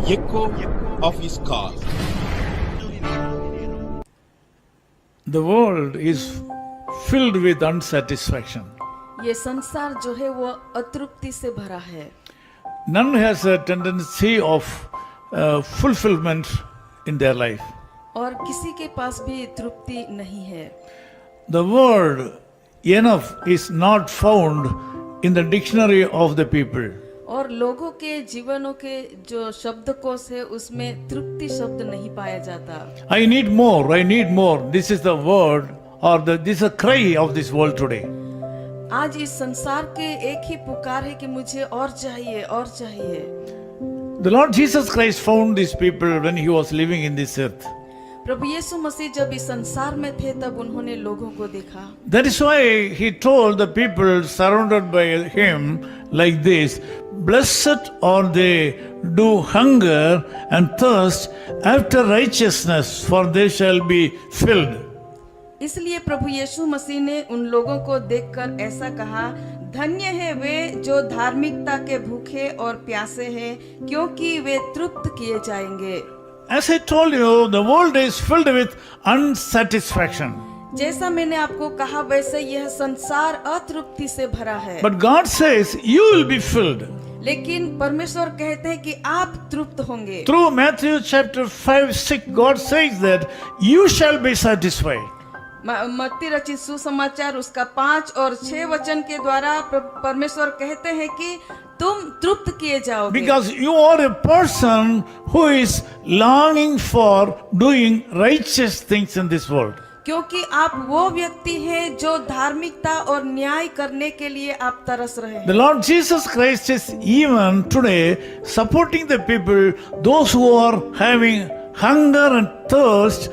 echo of his call. The world is filled with unsatisfaction. ये संसार जो है वो अतृप्ति से भरा है. None has a tendency of fulfillment in their life. और किसी के पास भी तृप्ति नहीं है. The word enough is not found in the dictionary of the people. और लोगों के जीवनों के जो शब्दकोश है उसमें तृप्ति शब्द नहीं पाया जाता. I need more, I need more. This is the word or this is a cry of this world today. आज इस संसार के एक ही पुकार है कि मुझे और चाहिए और चाहिए. The Lord Jesus Christ found these people when he was living in this earth. प्रभु यीशु मसीह जब इस संसार में थे तब उन्होंने लोगों को देखा. That is why he told the people surrounded by him like this, blessed are they do hunger and thirst after righteousness, for they shall be filled. इसलिए प्रभु यीशु मसीह ने उन लोगों को देखकर ऐसा कहा, धन्य है वे जो धार्मिकता के भूखे और प्यासे हैं, क्योंकि वे तृप्त किए जाएंगे. As I told you, the world is filled with unsatisfaction. जैसा मैंने आपको कहा वैसे यह संसार अतृप्ति से भरा है. But God says, you will be filled. लेकिन परमेश्वर कहते हैं कि आप तृप्त होंगे. Through Matthew chapter 5-6, God says that you shall be satisfied. मत्ती रचित सुसमाचार उसका 5 और 6 वचन के द्वारा परमेश्वर कहते हैं कि तुम तृप्त किए जाओगे. Because you are a person who is longing for doing righteous things in this world. क्योंकि आप वो व्यक्ति हैं जो धार्मिकता और न्याय करने के लिए आप तरस रहे हैं. The Lord Jesus Christ is even today supporting the people, those who are having hunger and thirst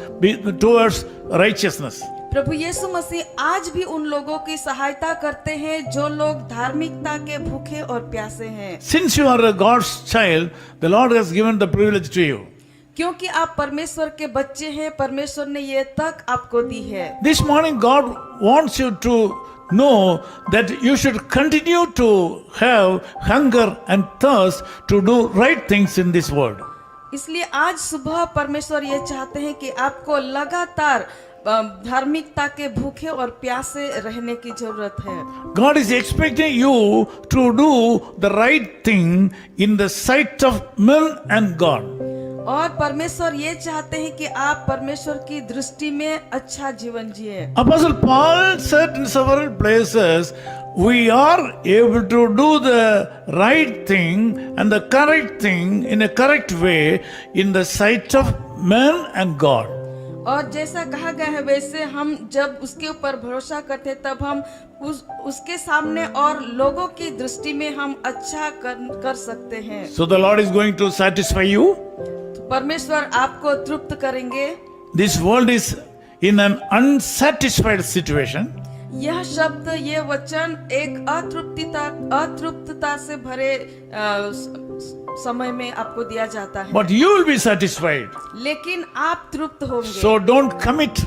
towards righteousness. प्रभु यीशु मसीह आज भी उन लोगों की सहायता करते हैं जो लोग धार्मिकता के भूखे और प्यासे हैं. Since you are a God's child, the Lord has given the privilege to you. क्योंकि आप परमेश्वर के बच्चे हैं, परमेश्वर ने ये तक आपको दी है. This morning God wants you to know that you should continue to have hunger and thirst to do right things in this world. इसलिए आज सुबह परमेश्वर ये चाहते हैं कि आपको लगातार धार्मिकता के भूखे और प्यासे रहने की जरूरत है. God is expecting you to do the right thing in the sight of men and God. और परमेश्वर ये चाहते हैं कि आप परमेश्वर की दृष्टि में अच्छा जीवन जिए. Apostle Paul said in several places, we are able to do the right thing and the correct thing in a correct way in the sight of men and God. और जैसा कहा गया है वैसे हम जब उसके ऊपर भरोसा करते तब हम उसके सामने और लोगों की दृष्टि में हम अच्छा कर सकते हैं. So the Lord is going to satisfy you. तो परमेश्वर आपको तृप्त करेंगे. This world is in an unsatisfied situation. यह शब्द ये वचन एक अतृप्तता से भरे समय में आपको दिया जाता है. But you will be satisfied. लेकिन आप तृप्त होंगे. So don't commit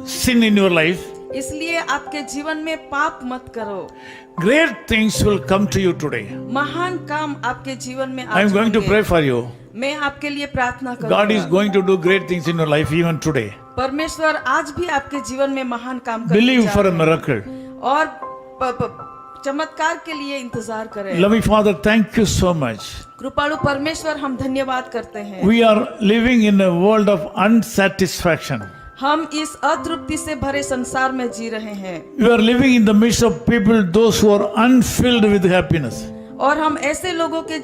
sin in your life. इसलिए आपके जीवन में पाप मत करो. Great things will come to you today. महान काम आपके जीवन में I am going to pray for you. मैं आपके लिए प्रार्थना करूंगा. God is going to do great things in your life even today. परमेश्वर आज भी आपके जीवन में महान काम करने Believe जा for a रहे हैं. miracle. और चमत्कार के लिए इंतजार करें. Loving Father, thank you so much. कृपालु परमेश्वर हम धन्यवाद करते हैं. We are living in a world of unsatisfaction. हम इस अतृप्ति से भरे संसार में जी रहे हैं. You are living in the midst of people, those who are unfilled with happiness. और हम ऐसे लोगों के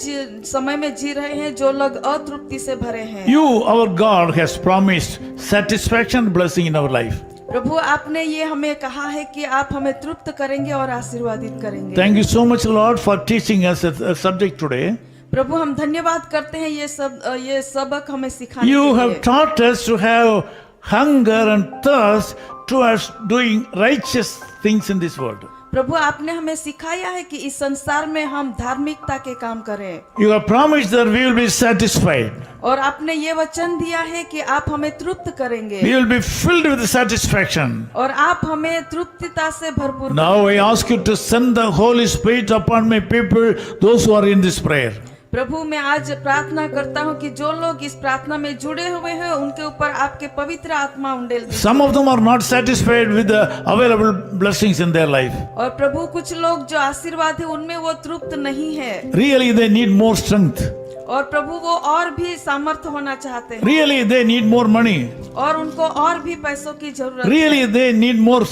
समय में जी रहे हैं जो लोग अतृप्ति से भरे हैं. You, our God, has promised satisfaction and blessing in our life. प्रभु आपने ये हमें कहा है कि आप हमें तृप्त करेंगे और आशीर्वादित करेंगे. Thank you so much, Lord, for teaching us a subject today. प्रभु हम धन्यवाद करते हैं ये सबक हमें सिखाने You के लिए. have taught us to have hunger and thirst towards doing righteous things in this world. प्रभु आपने हमें सिखाया है कि इस संसार में हम धार्मिकता के काम करें. You have promised that we will be satisfied. और आपने ये वचन दिया है कि आप हमें तृप्त करेंगे. We will be filled with satisfaction. और आप हमें तृप्तता से भरपूर. Now I ask you to send the Holy Spirit upon my people, those who are in this prayer. प्रभु मैं आज प्रार्थना करता हूँ कि जो लोग इस प्रार्थना में जुड़े हुए हैं उनके ऊपर आपके पवित्र आत्मा उंडेल दीजिए। Some of them are not satisfied with the available blessings in their life. और प्रभु कुछ लोग जो आशीर्वाद है उनमें वो तृप्त नहीं है, Really, they need more strength. और प्रभु वो और भी सामर्थ्य होना चाहते हैं, Really, they need more money. और उनको और भी पैसों की जरूरत है, Really, they need more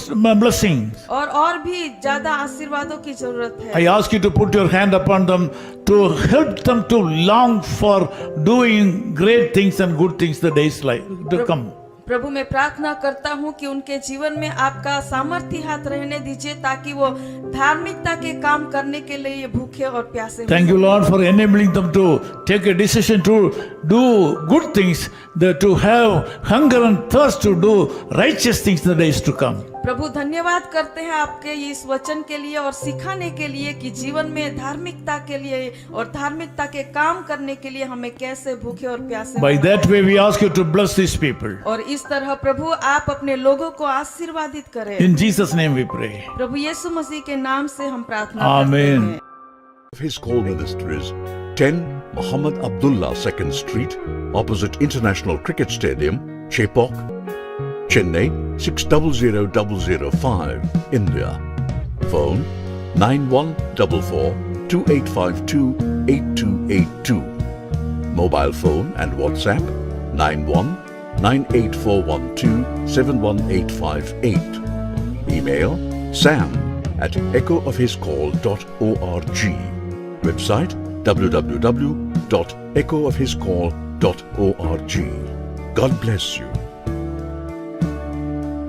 blessings. और भी ज्यादा आशीर्वादों की जरूरत है। I ask you to put your hand upon them to help them to long for doing great things and good things the days like to come. प्रभु मैं प्रार्थना करता हूँ कि उनके जीवन में आपका सामर्थ्य हाथ रहने दीजिए ताकि वो धार्मिकता के काम करने के लिए भूखे और प्यासे हो। Thank you, Lord, for enabling them to take a decision to do good things, to have hunger and thirst to do righteous things in the days to come. प्रभु धन्यवाद करते हैं आपके इस वचन के लिए और सिखाने के लिए कि जीवन में धार्मिकता के लिए और धार्मिकता के काम करने के लिए हमें कैसे भूखे और प्यासे। By that way we ask you to bless these people. और इस तरह प्रभु आप अपने लोगों को आशीर्वादित करें। In Jesus' name we pray. प्रभु यीशु मसीह के नाम से हम प्रार्थना Amen. करते हैं। His call ministries 10 Muhammad Abdullah 2nd Street, opposite International Cricket Stadium, Chepauk, Chennai 600005, India. Phone 9144-2852-8282. Mobile phone and WhatsApp 91-98412-71858. Email sam@echoofhiscall.org. Website www.echoofhiscall.org. God bless you.